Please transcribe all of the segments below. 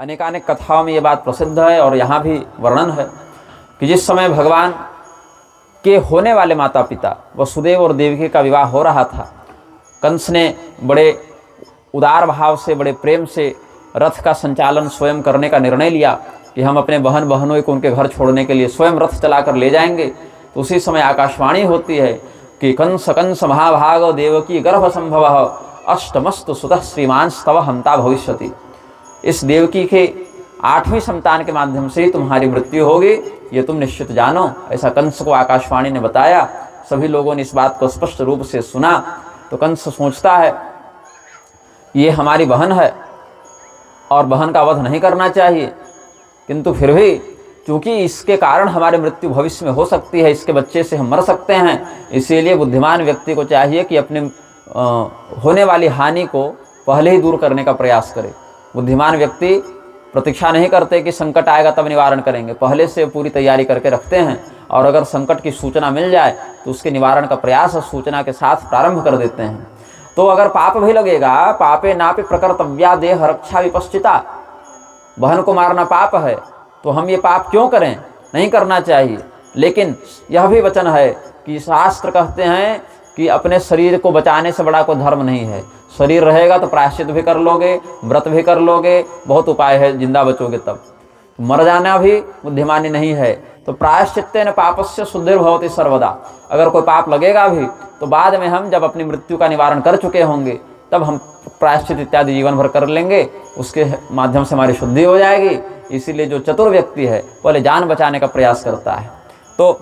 अनेकानेक कथाओं में ये बात प्रसिद्ध है और यहाँ भी वर्णन है कि जिस समय भगवान के होने वाले माता पिता वसुदेव और देवकी का विवाह हो रहा था, कंस ने बड़े उदार भाव से, बड़े प्रेम से रथ का संचालन स्वयं करने का निर्णय लिया कि हम अपने बहनों को उनके घर छोड़ने के लिए स्वयं रथ चलाकर ले जाएंगे। तो उसी समय आकाशवाणी होती है कि कंस कंस महाभाग देवकी गर्भ संभव अष्टमस्तु सुतः श्रीमान स्तव हंता भविष्यति। इस देवकी के 8वीं संतान के माध्यम से तुम्हारी मृत्यु होगी, ये तुम निश्चित जानो। ऐसा कंस को आकाशवाणी ने बताया। सभी लोगों ने इस बात को स्पष्ट रूप से सुना। तो कंस सोचता है ये हमारी बहन है और बहन का वध नहीं करना चाहिए, किंतु फिर भी चूंकि इसके कारण हमारी मृत्यु भविष्य में हो सकती है, इसके बच्चे से हम मर सकते हैं, इसीलिए बुद्धिमान व्यक्ति को चाहिए कि अपने होने वाली हानि को पहले ही दूर करने का प्रयास करे। बुद्धिमान व्यक्ति प्रतीक्षा नहीं करते कि संकट आएगा तब निवारण करेंगे, पहले से पूरी तैयारी करके रखते हैं और अगर संकट की सूचना मिल जाए तो उसके निवारण का प्रयास सूचना के साथ प्रारंभ कर देते हैं। तो अगर पाप भी लगेगा, पापे नापि प्रकर्तव्या देह रक्षा विपश्चिता, बहन को मारना पाप है तो हम ये पाप क्यों करें, नहीं करना चाहिए। लेकिन यह भी वचन है कि शास्त्र कहते हैं कि अपने शरीर को बचाने से बड़ा कोई धर्म नहीं है। शरीर रहेगा तो प्रायश्चित भी कर लोगे, व्रत भी कर लोगे, बहुत उपाय है, जिंदा बचोगे तब। मर जाना भी बुद्धिमानी नहीं है। तो प्रायश्चित्तेन पापस्य शुद्धिर्भवति सर्वदा, अगर कोई पाप लगेगा भी तो बाद में हम जब अपनी मृत्यु का निवारण कर चुके होंगे तब हम प्रायश्चित इत्यादि जीवन भर कर लेंगे, उसके माध्यम से हमारी शुद्धि हो जाएगी। इसीलिए जो चतुर व्यक्ति है पहले जान बचाने का प्रयास करता है। तो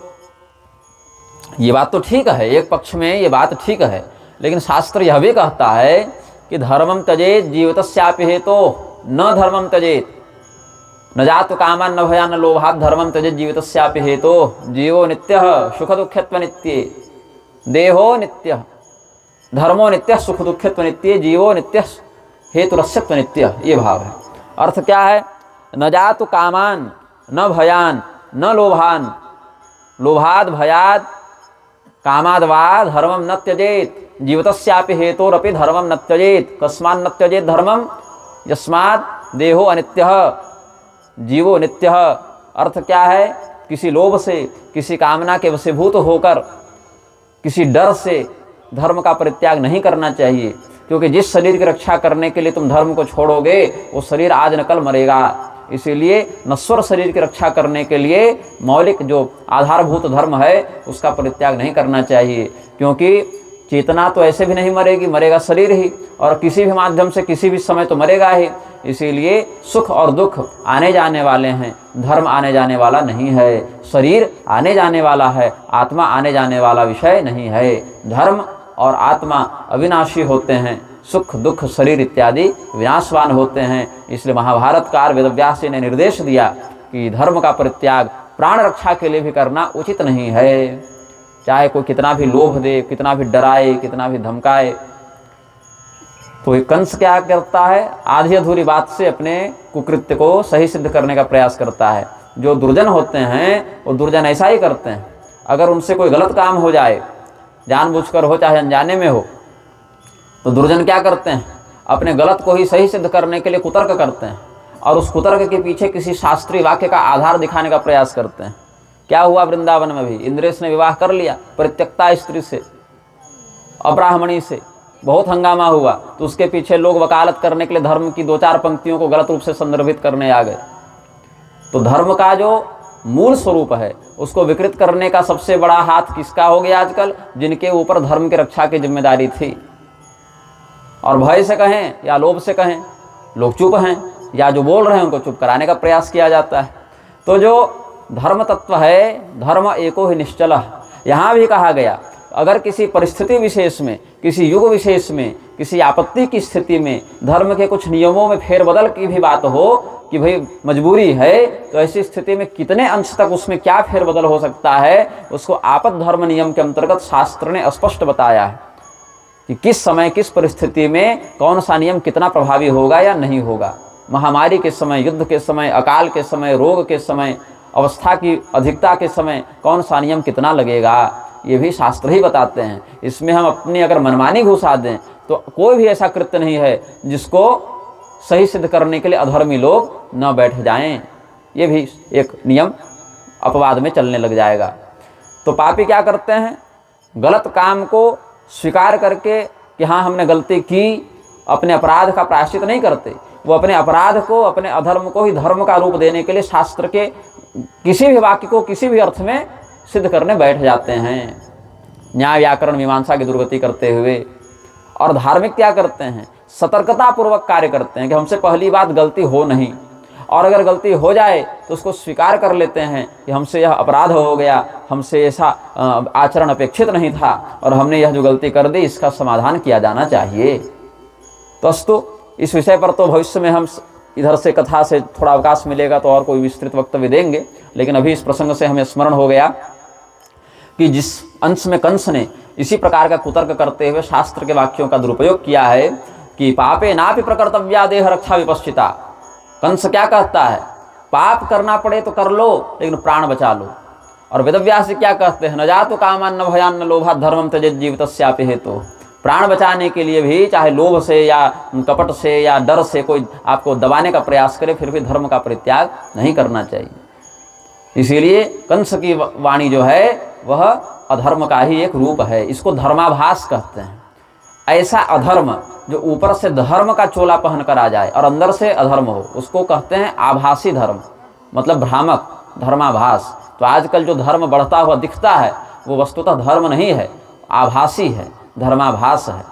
ये बात तो ठीक है, एक पक्ष में ये बात ठीक है, लेकिन शास्त्र यह भी कहता है कि धर्मम त्यजेत जीवितस्यापि हेतो न धर्मम त्यजेत, न जातु कामान न भयान न लोभात् धर्मम त्यजेत जीवितस्यापि हेतो जीवो नित्यः सुख दुःखत्व नित्ये देहो नित्यः धर्मो नित्यः सुख दुःखत्व नित्ये जीवो नित्यः हेतुरस्यत्व नित्यः। ये भाव है। अर्थ क्या है? न जातु कामान न भयान न लोभान, लोभाद भयाद कामाद वा धर्मम न त्यजेत जीवितस्यापि हेतोरपि धर्मम न त्यजेत। कस्मान् न त्यजेत धर्मम? यस्मात् देहो अनित्यः जीवो नित्यः। अर्थ क्या है? किसी लोभ से, किसी कामना के वशीभूत होकर, किसी डर से धर्म का परित्याग नहीं करना चाहिए, क्योंकि जिस शरीर की रक्षा करने के लिए तुम धर्म को छोड़ोगे वो शरीर आज न कल मरेगा। इसीलिए नश्वर शरीर की रक्षा करने के लिए मौलिक जो आधारभूत धर्म है उसका परित्याग नहीं करना चाहिए, क्योंकि चेतना तो ऐसे भी नहीं मरेगी, मरेगा शरीर ही, और किसी भी माध्यम से किसी भी समय तो मरेगा ही। इसीलिए सुख और दुख आने जाने वाले हैं, धर्म आने जाने वाला नहीं है। शरीर आने जाने वाला है, आत्मा आने जाने वाला विषय नहीं है। धर्म और आत्मा अविनाशी होते हैं, सुख दुख शरीर इत्यादि विनाशवान होते हैं। इसलिए महाभारतकार वेदव्यास जी ने निर्देश दिया कि धर्म का परित्याग प्राण रक्षा के लिए भी करना उचित नहीं है। चाहे कोई कितना भी लोभ दे, कितना भी डराए, कितना भी धमकाए। तो ये कंस क्या करता है? आधी अधूरी बात से अपने कुकृत्य को सही सिद्ध करने का प्रयास करता है। जो दुर्जन होते हैं वो दुर्जन ऐसा ही करते हैं। अगर उनसे कोई गलत काम हो जाए, जानबूझकर हो चाहे अनजाने में हो, तो दुर्जन क्या करते हैं? अपने गलत को ही सही सिद्ध करने के लिए कुतर्क करते हैं और उस कुतर्क के पीछे किसी शास्त्रीय वाक्य का आधार दिखाने का प्रयास करते हैं। क्या हुआ वृंदावन में भी? इंद्रेश ने विवाह कर लिया परित्यक्ता स्त्री से, अब्राह्मणी से, बहुत हंगामा हुआ। तो उसके पीछे लोग वकालत करने के लिए धर्म की 2-4 पंक्तियों को गलत रूप से संदर्भित करने आ गए। तो धर्म का जो मूल स्वरूप है उसको विकृत करने का सबसे बड़ा हाथ किसका हो गया आजकल? जिनके ऊपर धर्म की रक्षा की जिम्मेदारी थी। और भय से कहें या लोभ से कहें, लोग चुप हैं, या जो बोल रहे हैं उनको चुप कराने का प्रयास किया जाता है। तो जो धर्म तत्व है, धर्म एको ही निश्चल। यहाँ भी कहा गया अगर किसी परिस्थिति विशेष में, किसी युग विशेष में, किसी आपत्ति की स्थिति में धर्म के कुछ नियमों में फेरबदल की भी बात हो कि भाई मजबूरी है, तो ऐसी स्थिति में कितने अंश तक उसमें क्या फेरबदल हो सकता है, उसको आपद धर्म नियम के अंतर्गत शास्त्र ने स्पष्ट बताया है कि किस समय किस परिस्थिति में कौन सा नियम कितना प्रभावी होगा या नहीं होगा। महामारी के समय, युद्ध के समय, अकाल के समय, रोग के समय, अवस्था की अधिकता के समय कौन सा नियम कितना लगेगा, ये भी शास्त्र ही बताते हैं। इसमें हम अपनी अगर मनमानी घुसा दें तो कोई भी ऐसा कृत्य नहीं है जिसको सही सिद्ध करने के लिए अधर्मी लोग न बैठ जाएं। ये भी एक नियम अपवाद में चलने लग जाएगा। तो पापी क्या करते हैं, गलत काम को स्वीकार करके कि हाँ हमने गलती की, अपने अपराध का प्रायश्चित नहीं करते। वो अपने अपराध को, अपने अधर्म को ही धर्म का रूप देने के लिए शास्त्र के किसी भी वाक्य को किसी भी अर्थ में सिद्ध करने बैठ जाते हैं, न्याय व्याकरण मीमांसा की दुर्गति करते हुए। और धार्मिक क्या करते हैं, सतर्कता पूर्वक कार्य करते हैं कि हमसे पहली बात गलती हो नहीं, और अगर गलती हो जाए तो उसको स्वीकार कर लेते हैं कि हमसे यह अपराध हो गया, हमसे ऐसा आचरण अपेक्षित नहीं था और हमने यह जो गलती कर दी इसका समाधान किया जाना चाहिए। तो अस्तु इस विषय पर तो भविष्य में हम इधर से कथा से थोड़ा अवकाश मिलेगा तो और कोई विस्तृत वक्तव्य देंगे, लेकिन अभी इस प्रसंग से हमें स्मरण हो गया कि जिस अंश में कंस ने इसी प्रकार का कुतर्क करते हुए शास्त्र के वाक्यों का दुरुपयोग किया है कि पापे नापि प्रकर्तव्या देह रक्षा विपश्चिता। कंस क्या कहता है, पाप करना पड़े तो कर लो लेकिन प्राण बचा लो। और वेदव्यास क्या कहते हैं, न जातु कामान न भयान न लोभात् धर्मम त्यजेत् जीवितस्यापि हेतु। प्राण बचाने के लिए भी चाहे लोभ से या कपट से या डर से कोई आपको दबाने का प्रयास करे, फिर भी धर्म का परित्याग नहीं करना चाहिए। इसीलिए कंस की वाणी जो है वह अधर्म का ही एक रूप है, इसको धर्माभास कहते हैं। ऐसा अधर्म जो ऊपर से धर्म का चोला पहन कर आ जाए और अंदर से अधर्म हो, उसको कहते हैं आभासी धर्म, मतलब भ्रामक धर्माभास। तो आजकल जो धर्म बढ़ता हुआ दिखता है वो वस्तुतः धर्म नहीं है, आभासी है, धर्माभास है।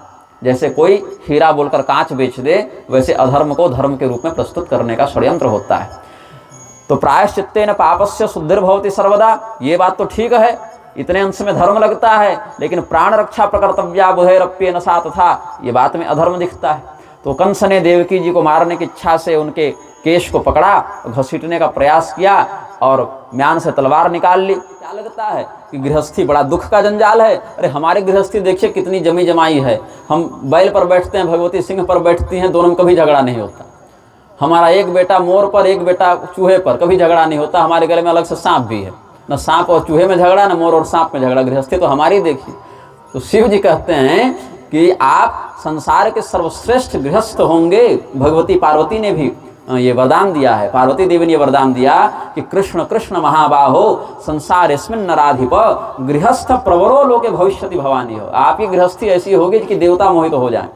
जैसे कोई हीरा बोलकर कांच बेच दे, वैसे अधर्म को धर्म के रूप में प्रस्तुत करने का षड्यंत्र होता है। तो प्रायश्चित्तेन पापस्य शुद्धिर्भवति सर्वदा, ये बात तो ठीक है, इतने अंश में धर्म लगता है, लेकिन प्राण रक्षा प्रकर्तव्या बुधैरप्येन सा तथा, ये बात में अधर्म दिखता है। तो कंस ने देवकी जी को मारने की इच्छा से उनके केश को पकड़ा, घसीटने का प्रयास किया और म्यान से तलवार निकाल ली। क्या लगता है कि गृहस्थी बड़ा दुख का जंजाल है। अरे हमारी गृहस्थी देखिए कितनी जमी जमाई है, हम बैल पर बैठते हैं, भगवती सिंह पर बैठती हैं, दोनों में कभी झगड़ा नहीं होता। हमारा एक बेटा मोर पर, एक बेटा चूहे पर, कभी झगड़ा नहीं होता। हमारे गले में अलग से सांप भी है, न सांप और चूहे में झगड़ा, न मोर और सांप में झगड़ा। गृहस्थी तो हमारी देखिए। तो शिव जी कहते हैं कि आप संसार के सर्वश्रेष्ठ गृहस्थ होंगे। भगवती पार्वती ने भी ये वरदान दिया है, पार्वती देवी ने वरदान दिया कि कृष्ण कृष्ण महाबाहो संसारेस्मिन् नराधिप गृहस्थ प्रवरो लोके भविष्यति भवानी हो। आपकी गृहस्थी ऐसी होगी कि देवता मोहित हो जाएं।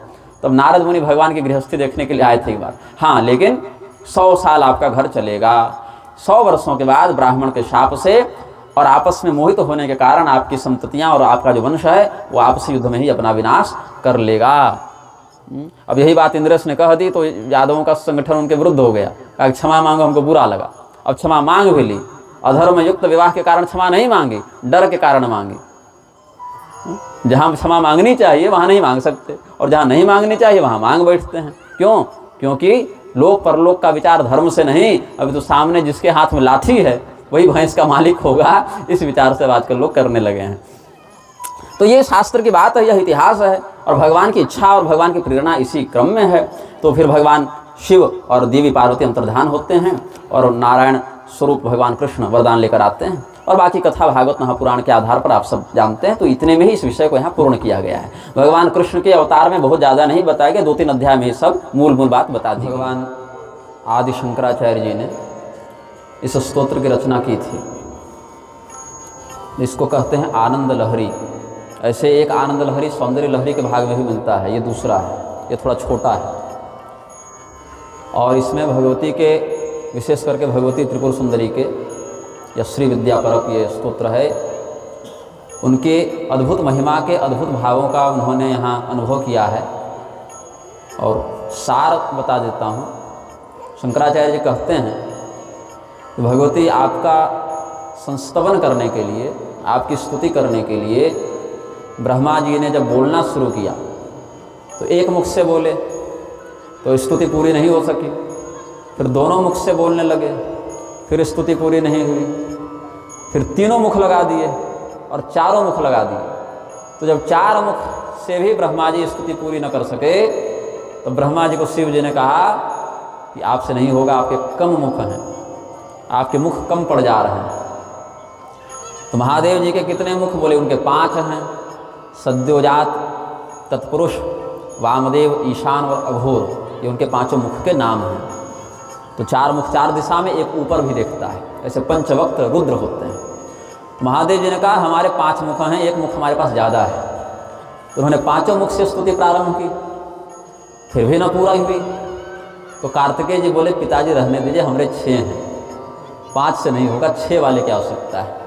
तब नारद मुनि भगवान की गृहस्थी देखने के लिए आए थे एक बार। हाँ, लेकिन 100 साल आपका घर चलेगा। 100 वर्षों के बाद ब्राह्मण के शाप से और आपस में मोहित होने के कारण आपकी संततियाँ और आपका जो वंश है वो आपसी युद्ध में ही अपना विनाश कर लेगा। अब यही बात इंद्रेश ने कह दी तो यादवों का संगठन उनके विरुद्ध हो गया, कहा क्षमा मांगो, हमको बुरा लगा। अब क्षमा मांग भी ली, अधर्म युक्त विवाह के कारण क्षमा नहीं मांगी, डर के कारण मांगी। जहाँ क्षमा मांगनी चाहिए वहाँ नहीं मांग सकते, और जहाँ नहीं मांगनी चाहिए वहाँ मांग बैठते हैं। क्यों? क्योंकि लोक परलोक का विचार धर्म से नहीं, अभी तो सामने जिसके हाथ में लाठी है वही भैंस का मालिक होगा, इस विचार से आजकल लोग करने लगे हैं। तो ये शास्त्र की बात है, यह इतिहास है, और भगवान की इच्छा और भगवान की प्रेरणा इसी क्रम में है। तो फिर भगवान शिव और देवी पार्वती अंतर्धान होते हैं और नारायण स्वरूप भगवान कृष्ण वरदान लेकर आते हैं, और बाकी कथा भागवत महापुराण के आधार पर आप सब जानते हैं। तो इतने में ही इस विषय को यहाँ पूर्ण किया गया है। भगवान कृष्ण के अवतार में बहुत ज़्यादा नहीं बताया गया, 2-3 अध्याय में ही सब मूल बात बता दी। भगवान आदि शंकराचार्य जी ने इस स्तोत्र की रचना की थी, इसको कहते हैं आनंद लहरी। ऐसे एक आनंद लहरी सौंदर्य लहरी के भाग में भी मिलता है, ये दूसरा है, ये थोड़ा छोटा है। और इसमें भगवती के, विशेष करके भगवती त्रिपुर सुंदरी के या श्री विद्यापरक ये स्तोत्र है, उनके अद्भुत महिमा के अद्भुत भावों का उन्होंने यहाँ अनुभव किया है। और सार बता देता हूँ। शंकराचार्य जी कहते हैं कि भगवती आपका संस्तवन करने के लिए, आपकी स्तुति करने के लिए ब्रह्मा जी ने जब बोलना शुरू किया तो एक मुख से बोले तो स्तुति पूरी नहीं हो सकी, फिर दोनों मुख से बोलने लगे, फिर स्तुति पूरी नहीं हुई, फिर तीनों मुख लगा दिए और चारों मुख लगा दिए। तो जब 4 मुख से भी ब्रह्मा जी स्तुति पूरी न कर सके तो ब्रह्मा जी को शिव जी ने कहा कि आपसे नहीं होगा, आपके कम मुख हैं, आपके मुख कम पड़ जा रहे हैं। तो महादेव जी के कितने मुख? बोले उनके 5 हैं, सद्योजात, तत्पुरुष, वामदेव, ईशान और अघोर। ये उनके पांचों मुख के नाम हैं। तो 4 मुख 4 दिशा में, एक ऊपर भी देखता है, ऐसे पंचवक्त रुद्र होते हैं। महादेव जी ने कहा हमारे 5 मुख हैं, एक मुख हमारे पास ज़्यादा है। तो उन्होंने 5 मुख से स्तुति प्रारंभ की, फिर भी न पूरा हुई। तो कार्तिकेय जी बोले पिताजी रहने दीजिए, हमारे 6 हैं, 5 से नहीं होगा, 6 वाले की आवश्यकता है।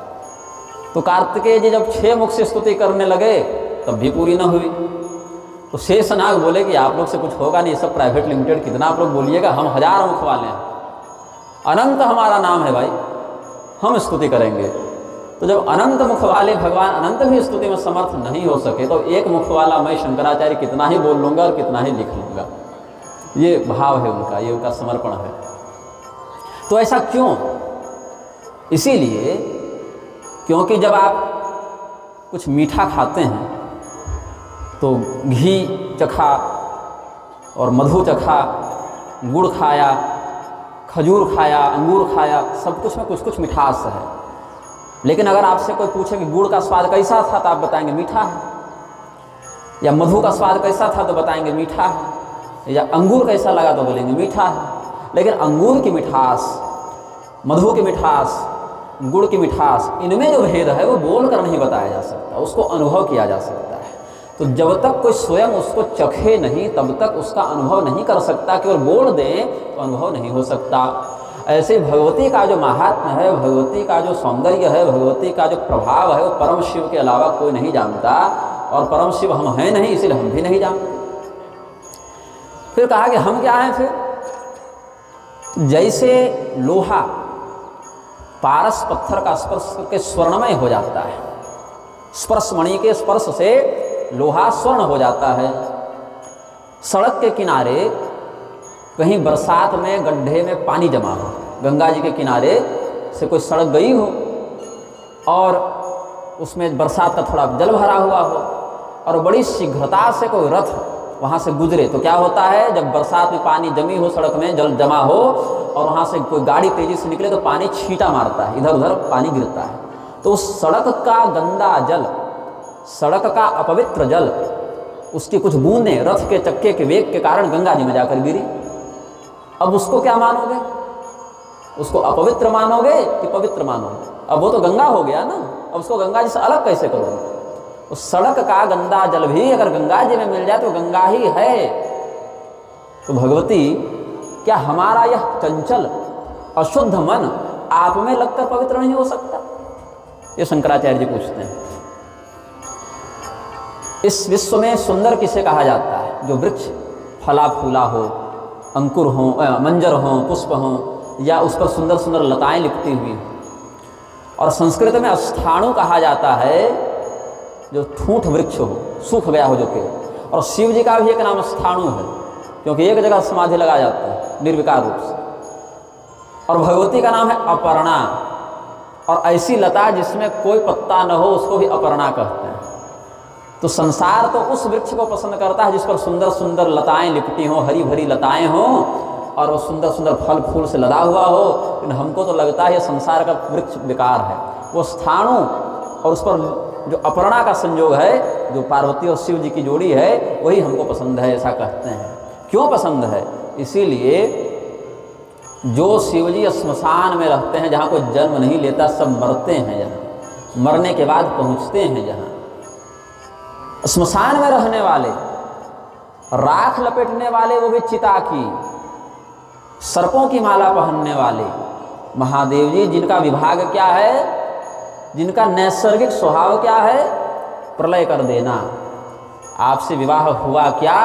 तो कार्तिकेय जी जब 6 मुख से स्तुति करने लगे तब भी पूरी न हुई। तो शेषनाग बोले कि आप लोग से कुछ होगा नहीं, सब प्राइवेट लिमिटेड, कितना आप लोग बोलिएगा, हम 1000 मुख वाले हैं, अनंत हमारा नाम है भाई, हम स्तुति करेंगे। तो जब अनंत मुख वाले भगवान अनंत भी स्तुति में समर्थ नहीं हो सके तो एक मुख वाला मैं शंकराचार्य कितना ही बोल लूँगा और कितना ही लिख लूँगा। ये भाव है उनका, ये उनका समर्पण है। तो ऐसा क्यों? इसीलिए क्योंकि जब आप कुछ मीठा खाते हैं तो घी चखा और मधु चखा, गुड़ खाया, खजूर खाया, अंगूर खाया, सब कुछ में कुछ कुछ मिठास है। लेकिन अगर आपसे कोई पूछे कि गुड़ का स्वाद कैसा था तो आप बताएंगे मीठा है, या मधु का स्वाद कैसा था तो बताएंगे मीठा है, या अंगूर कैसा लगा तो बोलेंगे मीठा है। लेकिन अंगूर की मिठास, मधु की मिठास, गुड़ की मिठास, इनमें जो भेद है वो बोल कर नहीं बताया जा सकता, उसको अनुभव किया जा सकता है। तो जब तक कोई स्वयं उसको चखे नहीं तब तक उसका अनुभव नहीं कर सकता। केवल बोल दें तो अनुभव नहीं हो सकता। ऐसे भगवती का जो महात्म्य है, भगवती का जो सौंदर्य है, भगवती का जो प्रभाव है, वो परम शिव के अलावा कोई नहीं जानता, और परम शिव हम हैं नहीं, इसलिए हम भी नहीं जानते। फिर कहा कि हम क्या हैं? फिर जैसे लोहा पारस पत्थर का स्पर्श करके स्वर्णमय हो जाता है, स्पर्श मणि के स्पर्श से लोहा स्वर्ण हो जाता है। सड़क के किनारे कहीं बरसात में गड्ढे में पानी जमा हो, गंगा जी के किनारे से कोई सड़क गई हो और उसमें बरसात का थोड़ा जल भरा हुआ हो और बड़ी शीघ्रता से कोई रथ वहाँ से गुजरे, तो क्या होता है? जब बरसात में पानी जमी हो, सड़क में जल जमा हो और वहाँ से कोई गाड़ी तेजी से निकले तो पानी छींटा मारता है, इधर उधर पानी गिरता है। तो उस सड़क का गंदा जल, सड़क का अपवित्र जल, उसकी कुछ बूंदें रथ के चक्के के वेग के कारण गंगा जी में जाकर गिरी। अब उसको क्या मानोगे? उसको अपवित्र मानोगे कि पवित्र मानोगे? अब वो तो गंगा हो गया ना, अब उसको गंगा जी से अलग कैसे करोगे? उस सड़क का गंदा जल भी अगर गंगा जी में मिल जाए तो गंगा ही है। तो भगवती, क्या हमारा यह चंचल अशुद्ध मन आप में लगकर पवित्र नहीं हो सकता? ये शंकराचार्य जी पूछते हैं। इस विश्व में सुंदर किसे कहा जाता है? जो वृक्ष फला फूला हो, अंकुर हो, मंजर हो, पुष्प हो, या उस पर सुंदर सुंदर लताएं लिपटी हुई हो। और संस्कृत में स्थाणु कहा जाता है जो ठूठ वृक्ष हो, सूख गया हो जो पेड़। और शिव जी का भी एक नाम स्थाणु है, क्योंकि एक जगह समाधि लगा जाता है निर्विकार रूप से। और भगवती का नाम है अपर्णा, और ऐसी लता जिसमें कोई पत्ता न हो उसको भी अपर्णा कहते हैं। तो संसार तो उस वृक्ष को पसंद करता है जिस पर सुंदर सुंदर लताएं लिपटी हों, हरी भरी लताएं हों, और वो सुंदर सुंदर फल फूल से लदा हुआ हो। लेकिन हमको तो लगता है ये संसार का वृक्ष बेकार है। वो स्थाणु और उस पर जो अपर्णा का संयोग है, जो पार्वती और शिव जी की जोड़ी है, वही हमको पसंद है, ऐसा कहते हैं। क्यों पसंद है? इसीलिए जो शिव जी श्मशान में रहते हैं, जहाँ कोई जन्म नहीं लेता, सब मरते हैं, जहाँ मरने के बाद पहुँचते हैं, जहाँ श्मशान में रहने वाले, राख लपेटने वाले, वो भी चिता की, सर्पों की माला पहनने वाले महादेव जी, जिनका विभाग क्या है, जिनका नैसर्गिक स्वभाव क्या है? प्रलय कर देना। आपसे विवाह हुआ क्या?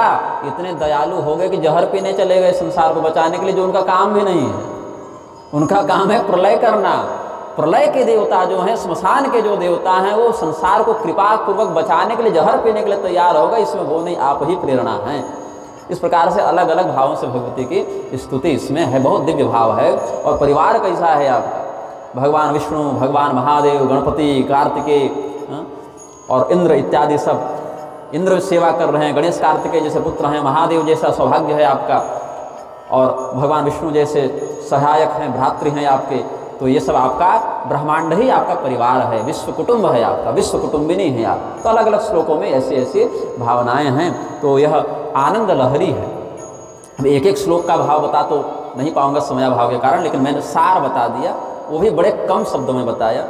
इतने दयालु हो गए कि जहर पीने चले गए संसार को बचाने के लिए, जो उनका काम भी नहीं है। उनका काम है प्रलय करना। प्रलय के देवता जो हैं, श्मशान के जो देवता हैं, वो संसार को कृपा पूर्वक बचाने के लिए, जहर पीने के लिए तैयार होगा। इसमें वो नहीं, आप ही प्रेरणा हैं। इस प्रकार से अलग अलग भावों से भगवती की स्तुति इसमें है, बहुत दिव्य भाव है। और परिवार कैसा है आपका? भगवान विष्णु, भगवान महादेव, गणपति, कार्तिकेय और इंद्र इत्यादि सब। इंद्र सेवा कर रहे हैं, गणेश कार्तिकेय जैसे पुत्र हैं, महादेव जैसा सौभाग्य है आपका, और भगवान विष्णु जैसे सहायक हैं, भ्रातृ हैं आपके। तो ये सब आपका ब्रह्मांड ही आपका परिवार है, विश्व कुटुंब है आपका, विश्व कुटुंबिनी है आप। तो अलग अलग श्लोकों में ऐसी ऐसी भावनाएं हैं। तो यह आनंद लहरी है, अब एक एक श्लोक का भाव बता तो नहीं पाऊंगा समयाभाव के कारण, लेकिन मैंने सार बता दिया, वो भी बड़े कम शब्दों में बताया।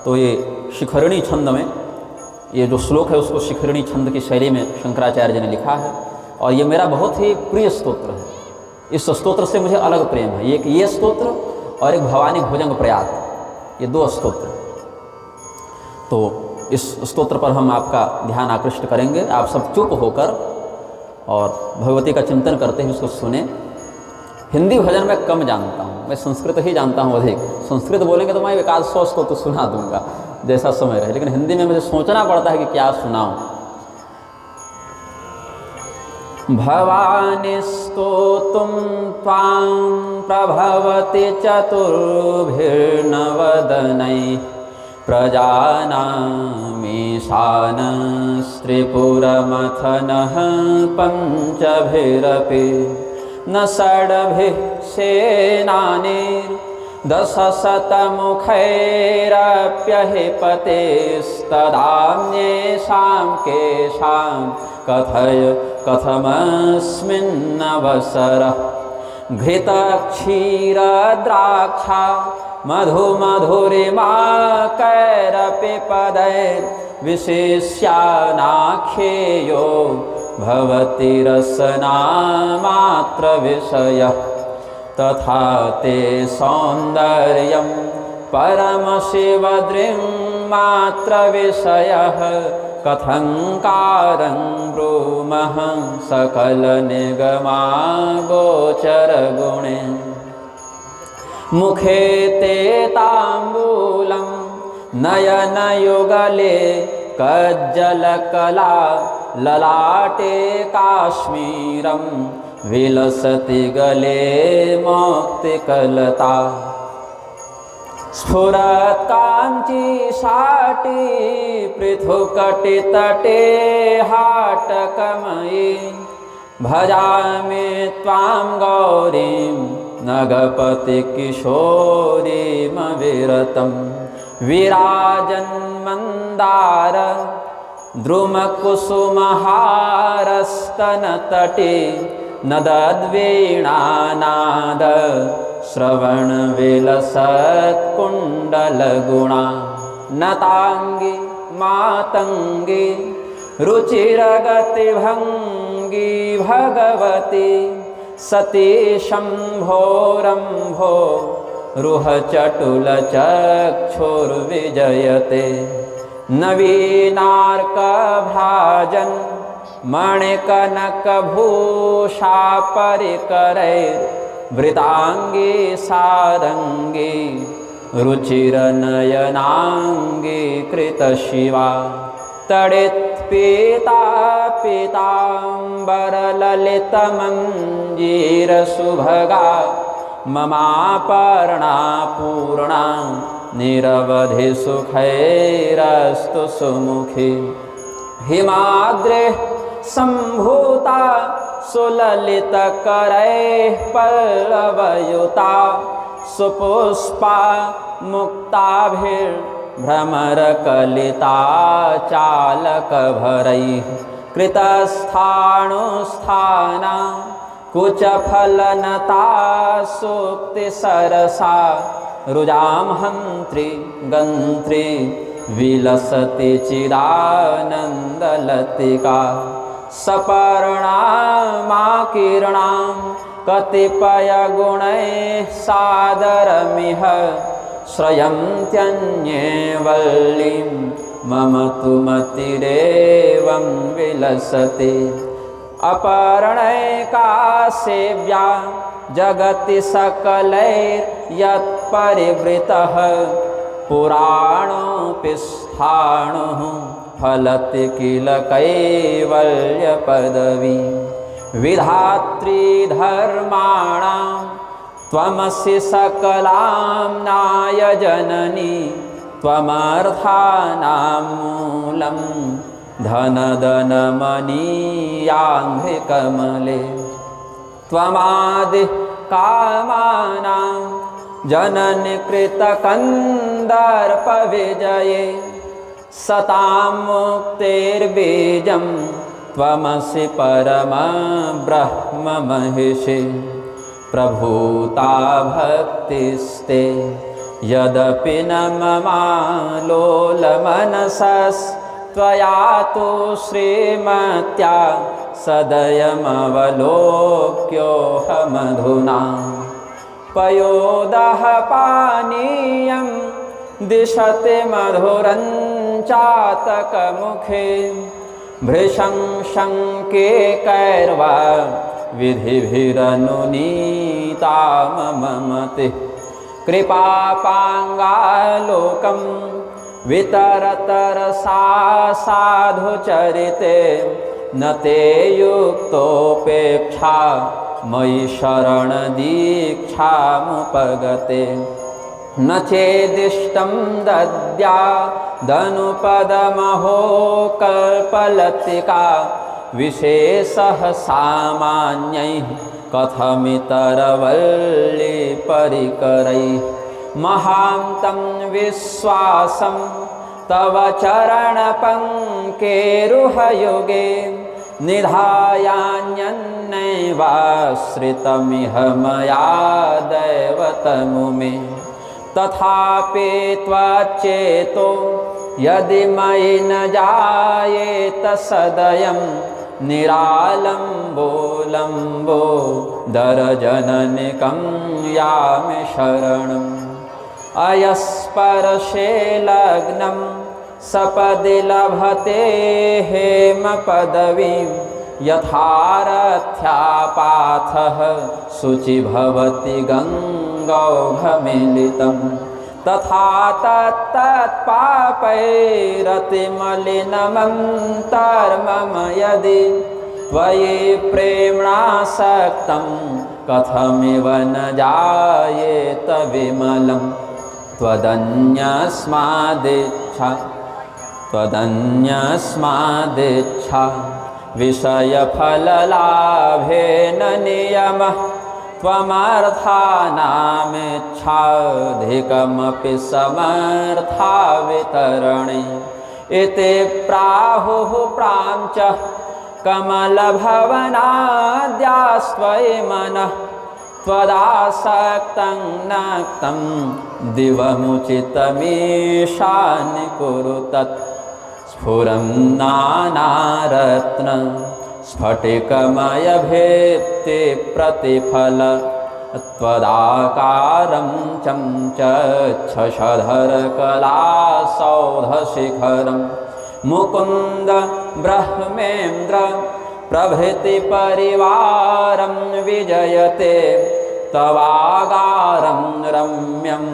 तो ये शिखरिणी छंद में ये जो श्लोक है उसको शिखरिणी छंद की शैली में शंकराचार्य जी ने लिखा है, और ये मेरा बहुत ही प्रिय स्तोत्र है। इस स्तोत्र से मुझे अलग प्रेम है। एक ये स्तोत्र और एक भवानी भुजंग प्रयात, ये दो स्तोत्र। तो इस स्तोत्र पर हम आपका ध्यान आकृष्ट करेंगे। आप सब चुप होकर और भगवती का चिंतन करते हुए उसको सुने। हिंदी भजन मैं कम जानता हूँ, मैं संस्कृत ही जानता हूँ अधिक। संस्कृत बोलेंगे तो मैं 100 स्तोत्र सुना दूंगा जैसा समय रहे, लेकिन हिंदी में मुझे सोचना पड़ता है कि क्या सुनाऊँ। भवानी स्तोतुं त्वां प्रभवति चतुर्भिर्नवदनैः प्रजानामीशानस्त्रिपुरमथनः पञ्चभिरपि न षड्भिः सेनानैर्दशशतमुखैरप्यहिपतेस्तदान्येषां केषां कथय कथमस्मिन्नवसरः घृतक्षीरद्राक्षा मधुमधुरिमाकैरपि पदैर्विशेष्यानाख्येयो भवति रसनामात्रविषयः तथा ते सौन्दर्यं परमशिवदृङ्मात्रविषयः कथंकारं ब्रूमः सकलनिगमागोचरगुणे मुखे ते ताम्बूलं नयनयुगले कज्जलकला ललाटे काश्मीरं विलसति गले मौक्तिकलता स्फुरत् काञ्ची शाटी पृथुकटितटे हाटकमयी भजामि त्वां गौरीं नगपतिकिशोरीमविरतं विराजन्मन्दार द्रुमकुसुमहारस्तनतटे नदद्वीणानाद श्रवणविलसत्कुण्डलगुणा नताङ्गी मातङ्गी रुचिरगतिभङ्गी भगवती सती शम्भोरम्भो रुहचटुलचक्षुर्विजयते नवीनार्कभ्राजन् मणिकनकभूषापरिकरैर्वृताङ्गी सारङ्गी रुचिरनयनाङ्गी कृतशिवा तडित्पीता पीताम्बरललितमञ्जीरसुभगा ममापर्णा पूर्णा निरवधिसुखैरस्तु सुमुखी हिमाद्रेः सम्भूता सुललितकरैः पल्लवयुता सुपुष्पा मुक्ताभिर्भ्रमरकलिता चालकभरैः कृतस्थाणुस्थाना कुचफलनता सूक्तिसरसा रुजां हन्त्री गन्त्री विलसति चिदानन्दलतिका सपर्णामाकीर्णां कतिपयगुणैः सादरमिह श्रयन्त्यन्ये वल्लीं मम तु मतिरेवं विलसति अपर्णैका सेव्या जगति सकलैर्यत्परिवृतः पुराणोऽपि स्थाणुः फलति किल कैवल्यपदवी विधात्री धर्माणां त्वमसि सकलाम्नाय जननी त्वमर्थानां मूलं धनधनमनीयाङ्घ्रिकमले त्वमादिः कामानां जननि कृतकन्दर्पविजये सतां मुक्तेर्बीजं त्वमसि परम ब्रह्म महिषी प्रभूता भक्तिस्ते यदपि न ममालोलमनसस्त्वया तु श्रीमत्या सदयमवलोक्योऽहमधुना पयोदः पानीयं दिशते मधुरं चातकमुखे भृशं शङ्के कैर्वा विधिभिरनुनीता मम मतिः कृपापाङ्गालोकं वितरतरसा साधुचरिते न ते युक्तोपेक्षा मयि शरणदीक्षामुपगते न चेदिष्टं दद्यादनुपदमहो कल्पलतिका विशेषः सामान्यैः कथमितरवल्ली परिकरैः महान्तं विश्वासं तव चरणपङ्केरुहयुगे निधायान्यन्नैवाश्रितमिह मया दैवतमुमे तथापि त्वच्चेतो यदि मयि न जायेत सदयं निरालम्बो लम्बो दरजननिकं यामि शरणम् अयस्पर्शे लग्नं सपदि लभते हेमपदवीं यथारथ्यापाथः शुचि भवति गङ्गौघमिलितं तथा तत्तत्पापैरतिमलिनमन्तर्मम यदि त्वयि प्रेम्णासक्तं कथमिव न जायेत विमलं त्वदन्यस्मादिच्छा विषयफललाभेन नियमः त्वमर्थानामिच्छाधिकमपि समर्था वितरणे इति प्राहुः प्राञ्चः कमलभवनाद्यास्त्वयि मनः त्वदासक्तं नक्तं दिवमुचितमीशानि कुरु तत् स्फुरं नानारत्न स्फटिकमयभित्तिप्रतिफल त्वदाकारं चञ्चच्छधरकलासौधशिखरं मुकुन्द ब्रह्मेन्द्र प्रभृतिपरिवारं विजयते तवागारं रम्यं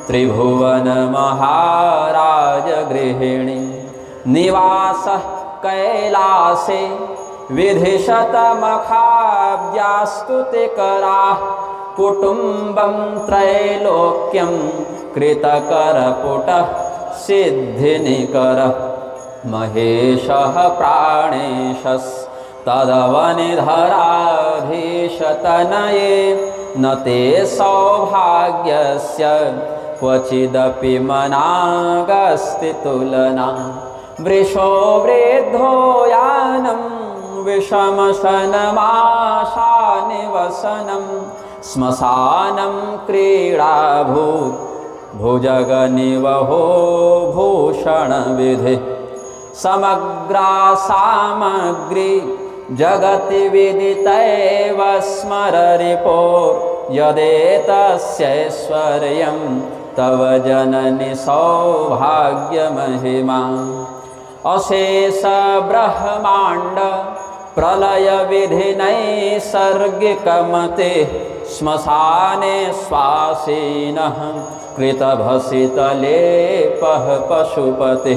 त्रिभुवनमहाराजगृहिणी निवासः कैलासे विधिशतमखाब्जास्तुतिकराः कुटुम्बं त्रैलोक्यं कृतकरपुटः सिद्धिनिकरः महेशः प्राणेशस्तदवनिधराधीशतनये न ते सौभाग्यस्य क्वचिदपि मनागस्ति तुलना वृषो वृद्धो यानं विषमशनमाशानिवसनं श्मशानं क्रीडाभूत् भुजगनिवहो भूषणविधि समग्रा सामग्री जगति विदितैव स्मररिपो यदेतस्यैश्वर्यं तव जननि सौभाग्यमहिमा अशेष ब्रह्माण्ड प्रलय विधिनैसर्गिकमते श्मशाने श्वासीनः कृतभसितलेपः पशुपते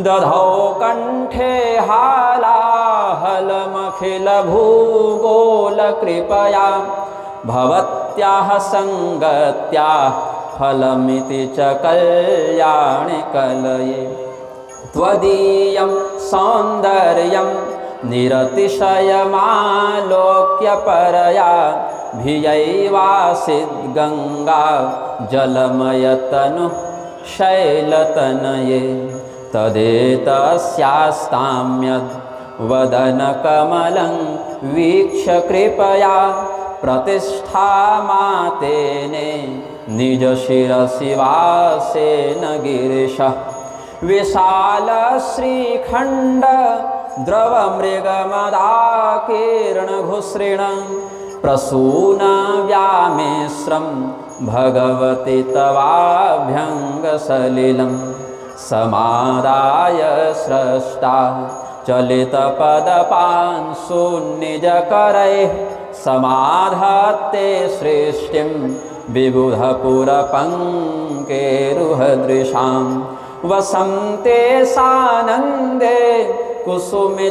दधौ कण्ठे हालाहलमखिलभूगोलकृपया भवत्याः सङ्गत्याः फलमिति च कल्याणि कलये त्वदीयं सौन्दर्यं निरतिशयमालोक्य परया भियैवासीद्गङ्गा जलमयतनुः शैलतनये तदेतस्यास्ताम्यद् वदनकमलं वीक्ष्य कृपया प्रतिष्ठामातेने निजशिरसि वासेन गिरिशः विशालश्रीखण्ड द्रवमृगमदाकीर्णघुसृणं प्रसूनव्यामेश्रं भगवति तवाभ्यङ्गसलिलं समादाय स्रष्टा चलितपदपांशुनिजकरैः समाधत्ते सृष्टिं विबुधपुरपङ्केरुहदृशां वसन्ते सानन्दे कुसुमितलताभिः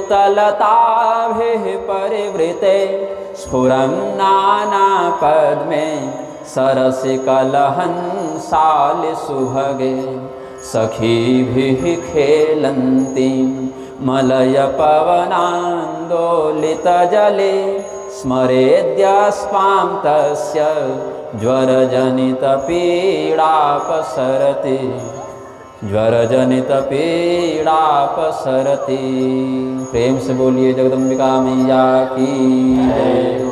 परिवृते स्फुरं नानापद्मे सरसिकलहंसालिसुभगे सखीभिः खेलन्तीं मलयपवनान्दोलितजले स्मरेद्यस्त्वां तस्य ज्वरजनितपीडापसरति प्रेम से बोलिए जगदम्बिका मैया की जय।